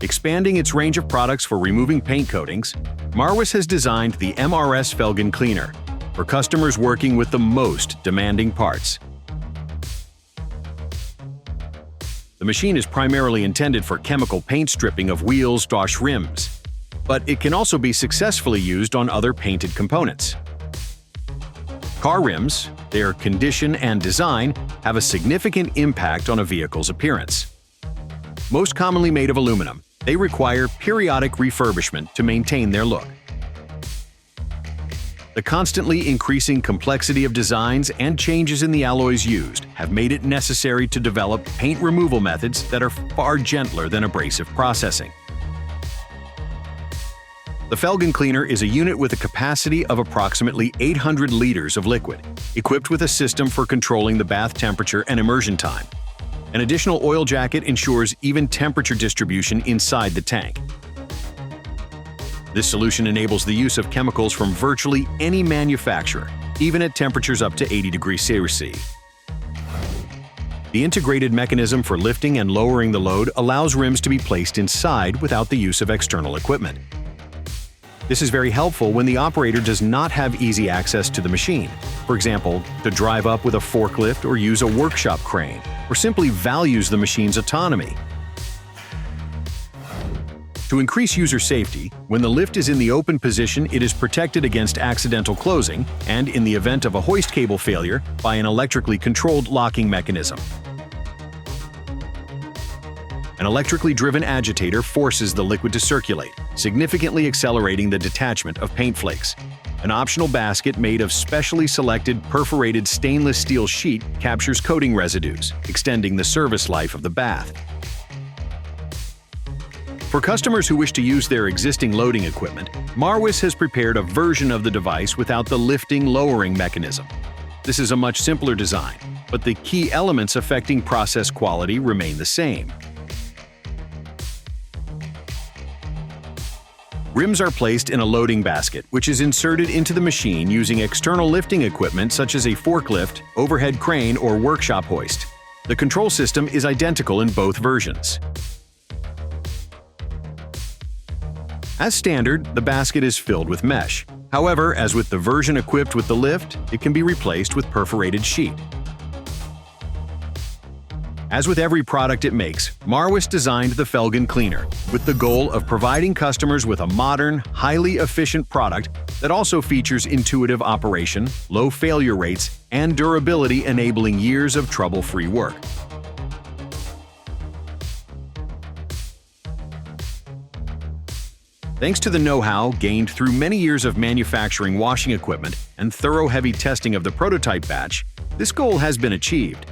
Expanding its range of products for removing paint coatings, Marwis has designed the MRS Felgen Cleaner for customers working with the most demanding parts. The machine is primarily intended for chemical paint stripping of wheels/rims, but it can also be successfully used on other painted components. Car rims, their condition and design, have a significant impact on a vehicle's appearance. Most commonly made of aluminum, they require periodic refurbishment to maintain their look. The constantly increasing complexity of designs and changes in the alloys used have made it necessary to develop paint removal methods that are far gentler than abrasive processing. The Felgen Cleaner is a unit with a capacity of approximately 800 liters of liquid, equipped with a system for controlling the bath temperature and immersion time. An additional oil jacket ensures even temperature distribution inside the tank. This solution enables the use of chemicals from virtually any manufacturer, even at temperatures up to 80 degrees Celsius. The integrated mechanism for lifting and lowering the load allows rims to be placed inside without the use of external equipment. This is very helpful when the operator does not have easy access to the machine, for example, to drive up with a forklift or use a workshop crane, or simply values the machine's autonomy. To increase user safety, when the lift is in the open position, it is protected against accidental closing and, in the event of a hoist cable failure, by an electrically controlled locking mechanism. An electrically driven agitator forces the liquid to circulate, significantly accelerating the detachment of paint flakes. An optional basket made of specially selected perforated stainless steel sheet captures coating residues, extending the service life of the bath. For customers who wish to use their existing loading equipment, Marwis has prepared a version of the device without the lifting-lowering mechanism. This is a much simpler design, but the key elements affecting process quality remain the same. Rims are placed in a loading basket, which is inserted into the machine using external lifting equipment such as a forklift, overhead crane, or workshop hoist. The control system is identical in both versions. As standard, the basket is filled with mesh. However, as with the version equipped with the lift, it can be replaced with perforated sheet. As with every product it makes, Marwis designed the Felgen Cleaner with the goal of providing customers with a modern, highly efficient product that also features intuitive operation, low failure rates, and durability, enabling years of trouble-free work. Thanks to the know-how gained through many years of manufacturing washing equipment and thorough heavy testing of the prototype batch, this goal has been achieved.